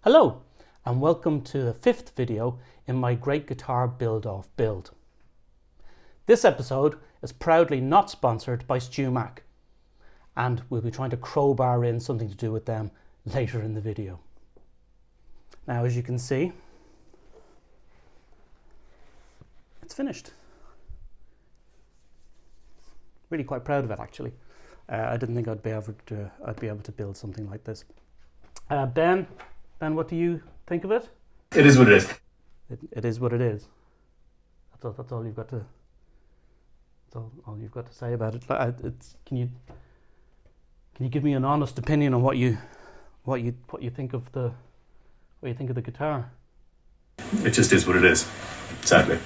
Hello and welcome to the fifth video in my Great Guitar Build-Off build. This episode is proudly not sponsored by Stu Mac, and we'll be trying to crowbar in something to do with them later in the video. Now, as you can see, it's finished. Really quite proud of it, actually. I didn't think I'd be able to build something like this. Ben, what do you think of it? It is what it is. It is what it is. That's all you've got to. That's all you've got to say about it. Can you give me an honest opinion on what you think of the guitar? It just is what it is. Sadly.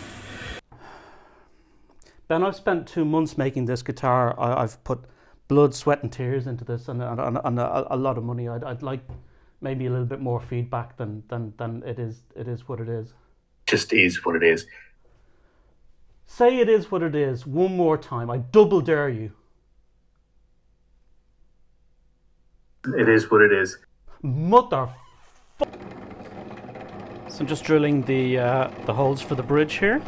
Ben, I've spent 2 months making this guitar. I've put blood, sweat, and tears into this, and a lot of money. I'd like maybe a little bit more feedback than it is. It is what it is. Just is what it is. Say it is what it is one more time. I double dare you. It is what it is. Mother. So I'm just drilling the holes for the bridge here.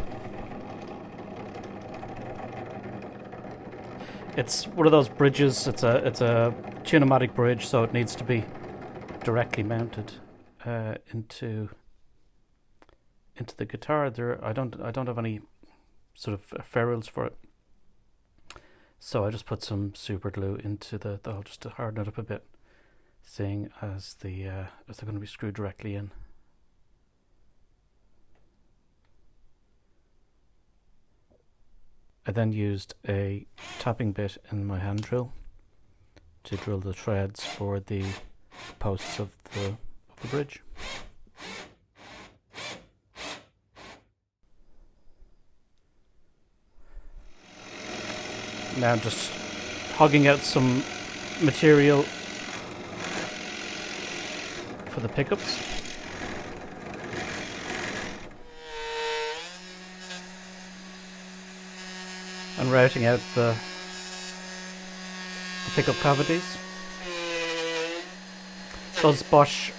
It's one of those bridges. It's a tunematic bridge, so it needs to be directly mounted into the guitar. I don't have any sort of ferrules for it, so I just put some super glue into the hole just to harden it up a bit, seeing as they're going to be screwed directly in. I then used a tapping bit in my hand drill to drill the threads for the posts of the bridge. Now I'm just hogging out some material for the pickups. And routing out the pickup cavities. Those Bosch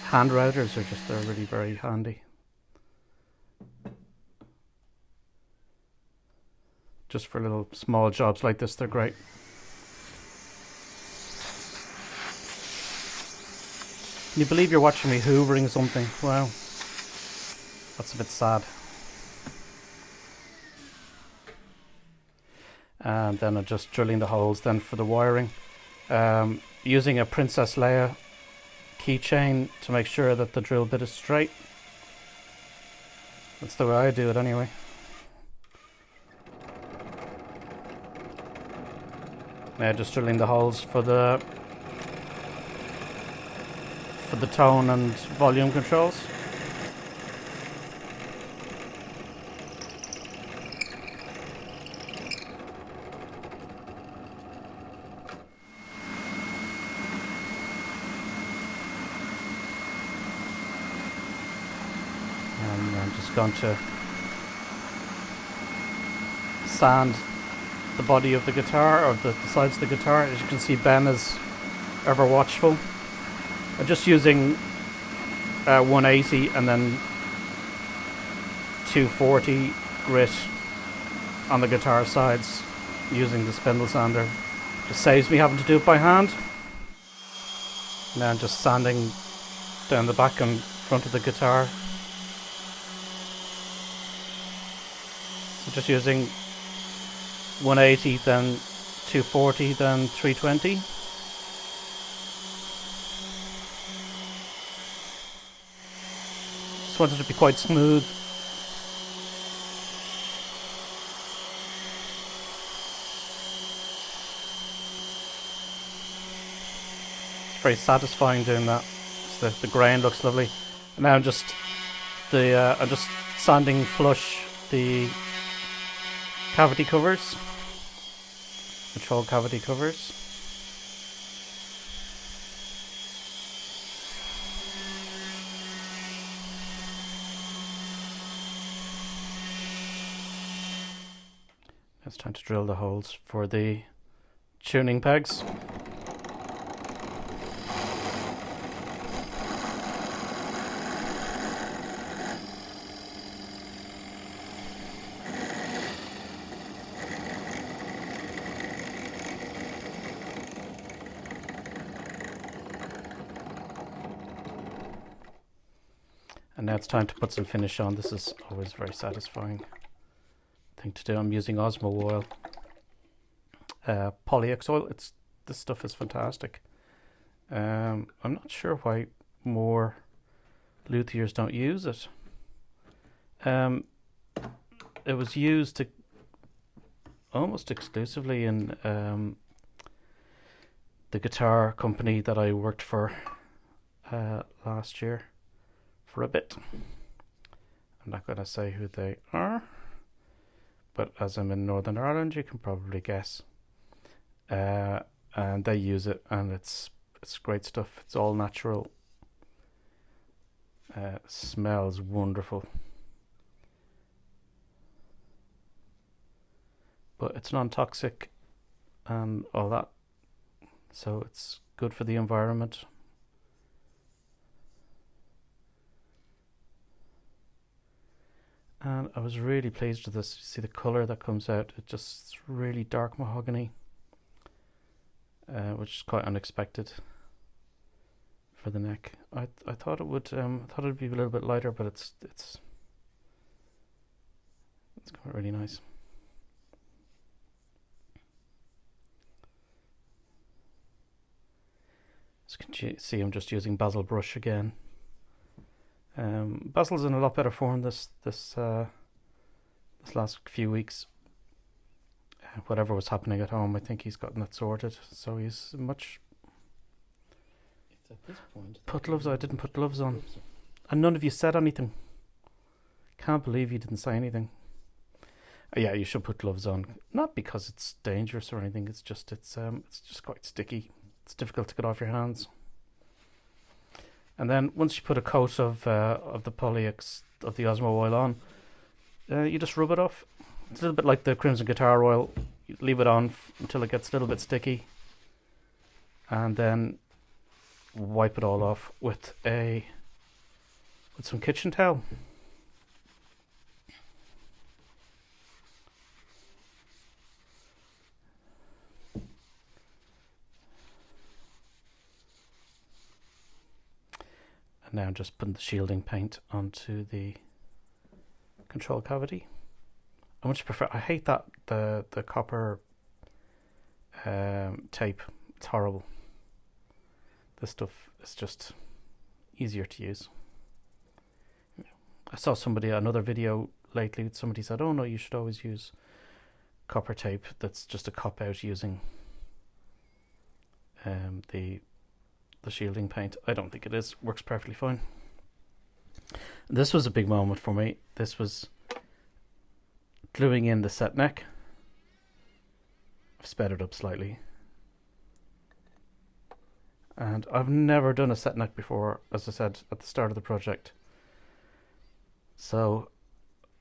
hand routers they're really very handy. Just for little small jobs like this, they're great. Can you believe you're watching me hoovering something? Wow. That's a bit sad. And then I'm just drilling the holes then for the wiring. Using a Princess Leia keychain to make sure that the drill bit is straight. That's the way I do it anyway. Now just drilling the holes for the tone and volume controls. And I'm just going to sand the body of the guitar, or the sides of the guitar. As you can see, Ben is ever watchful. I'm just using 180 and then 240 grit on the guitar sides using the spindle sander. Just saves me having to do it by hand. Now I'm just sanding down the back and front of the guitar. So just using 180, then 240, then 320. Just wanted it to be quite smooth. It's very satisfying doing that. The grain looks lovely. And now I'm just sanding flush the cavity covers. Control cavity covers. It's time to drill the holes for the tuning pegs. And now it's time to put some finish on. This is always a very satisfying thing to do. I'm using Osmo oil, Polyx oil. This stuff is fantastic. I'm not sure why more luthiers don't use it. It was used almost exclusively in the guitar company that I worked for last year for a bit. I'm not going to say who they are, but as I'm in Northern Ireland, you can probably guess. And they use it, and it's great stuff. It's all natural. Smells wonderful. But it's non-toxic and all that, so it's good for the environment. And I was really pleased with this. You see the colour that comes out. It's really dark mahogany, which is quite unexpected for the neck. I thought it would be a little bit lighter, but it's quite really nice. As you can see, I'm just using Basil brush again. Basil's in a lot better form this last few weeks. Whatever was happening at home, I think he's gotten it sorted. So he's much. It's at this point. Put gloves on. I didn't put gloves on, and none of you said anything. Can't believe you didn't say anything. Yeah, you should put gloves on. Not because it's dangerous or anything. It's just quite sticky. It's difficult to get off your hands. And then once you put a coat of the Polyx of the Osmo oil on, you just rub it off. It's a little bit like the Crimson Guitar oil. You leave it on until it gets a little bit sticky, and then wipe it all off with some kitchen towel. And now I'm just putting the shielding paint onto the control cavity. I much prefer. I hate that the copper tape. It's horrible. This stuff is just easier to use. I saw another video lately. Somebody said, "Oh no, you should always use copper tape." That's just a cop out using the shielding paint. I don't think it is. Works perfectly fine. This was a big moment for me. This was gluing in the set neck. I've sped it up slightly. And I've never done a set neck before, as I said at the start of the project. So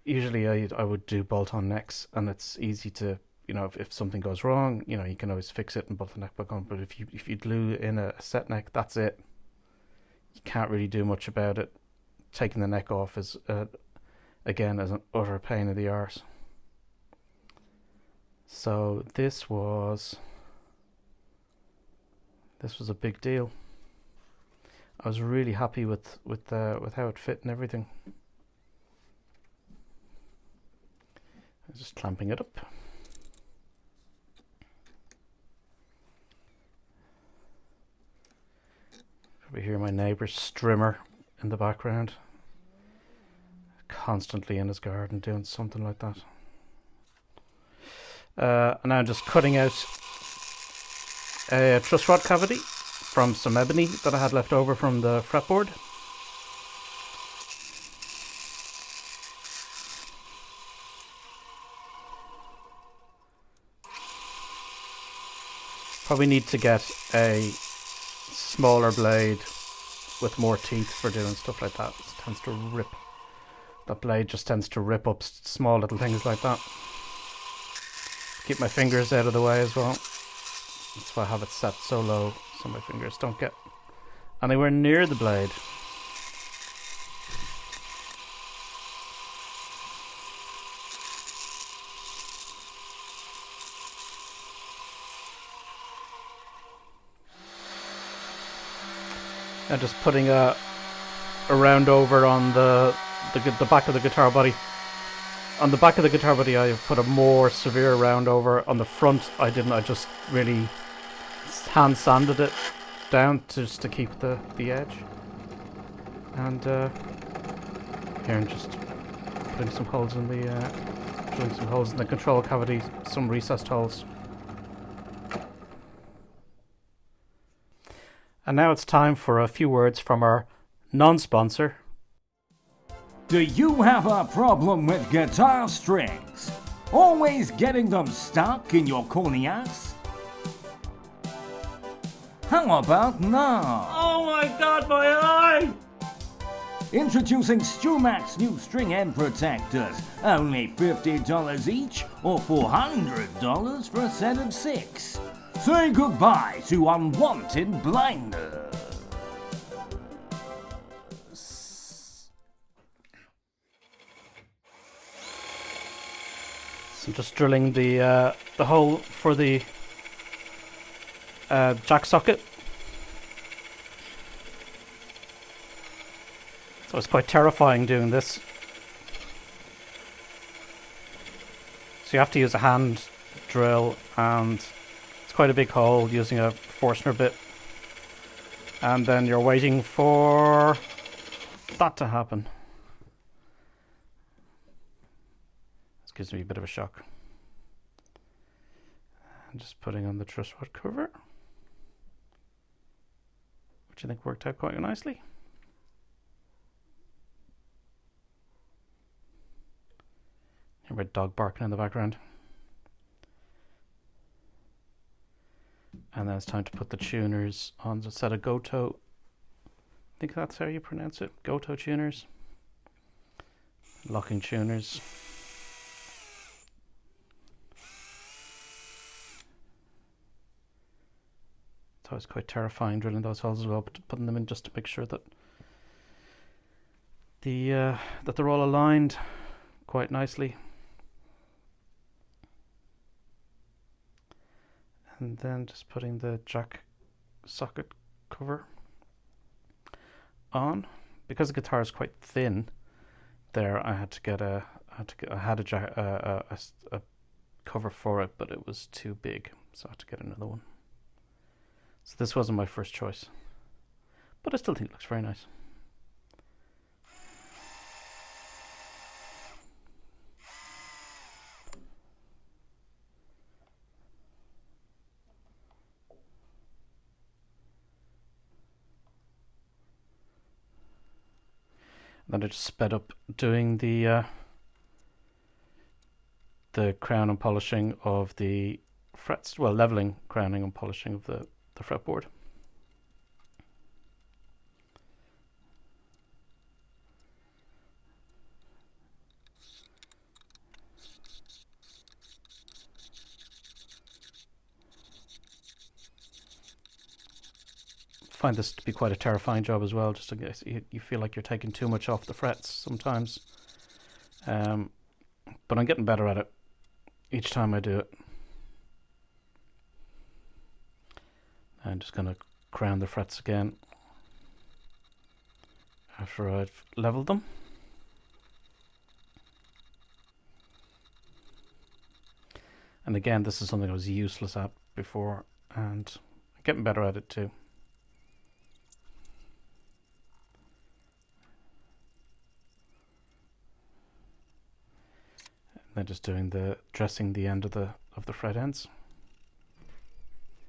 usually I would do bolt-on necks, and it's easy to, if something goes wrong, you can always fix it and bolt the neck back on. But if you glue in a set neck, that's it. You can't really do much about it. Taking the neck off is again as an utter pain in the arse. So this was a big deal. I was really happy with how it fit and everything. I'm just clamping it up. Probably hear my neighbour's strimmer in the background, constantly in his garden doing something like that. And now I'm just cutting out a truss rod cavity from some ebony that I had left over from the fretboard. Probably need to get a smaller blade with more teeth for doing stuff like that. It tends to rip. That blade just tends to rip up small little things like that. Keep my fingers out of the way as well. That's why I have it set so low so my fingers don't get anywhere near the blade. I'm just putting a a round over on the back of the guitar body. On the back of the guitar body, I put a more severe round over. On the front, I didn't. I just really hand sanded it down just to keep the edge. And here I'm just putting some holes in the control cavity, some recessed holes. And now it's time for a few words from our non-sponsor. Do you have a problem with guitar strings? Always getting them stuck in your corneas? How about now? Oh my god, my eye! Introducing StewMac's new string end protectors. Only $50 each or $400 for a set of 6. Say goodbye to unwanted blinders. So I'm just drilling the hole for the jack socket. So it's quite terrifying doing this. So you have to use a hand drill, and it's quite a big hole using a Forstner bit. And then you're waiting for that to happen. This gives me a bit of a shock. I'm just putting on the truss rod cover, which I think worked out quite nicely. Hear a dog barking in the background. And then it's time to put the tuners on the set of Goto. I think that's how you pronounce it. Goto tuners. Locking tuners. It's always quite terrifying drilling those holes as well, but putting them in just to make sure that that they're all aligned quite nicely. And then just putting the jack socket cover on. Because the guitar is quite thin, there I had to get a cover for it, but it was too big, so I had to get another one. So this wasn't my first choice, but I still think it looks very nice. Then I just sped up doing the crown and polishing of the frets, well, leveling, crowning and polishing of the fretboard. Find this to be quite a terrifying job as well, just in case you feel like you're taking too much off the frets sometimes. But I'm getting better at it each time I do it. I'm just going to crown the frets again after I've leveled them. And again, this is something I was useless at before, and I'm getting better at it too. Then just doing dressing the end of the fret ends.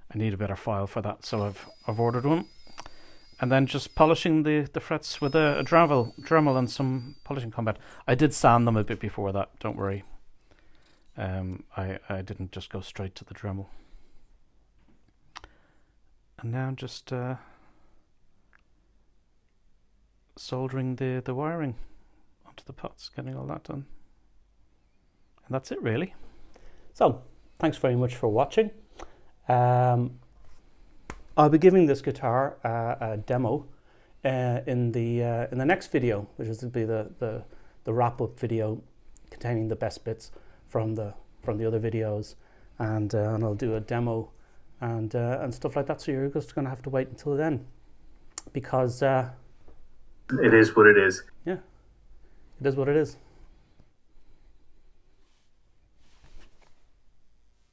I need a better file for that, so I've ordered one. And then just polishing the frets with a Dremel and some polishing combat. I did sand them a bit before that, don't worry. I didn't just go straight to the Dremel. And now I'm just soldering the wiring onto the pots, getting all that done. And that's it, really. So, thanks very much for watching. I'll be giving this guitar a demo in the next video, which is to be the wrap-up video containing the best bits from the other videos, and I'll do a demo and stuff like that. So you're just going to have to wait until then, because It is what it is. Yeah, it is what it is.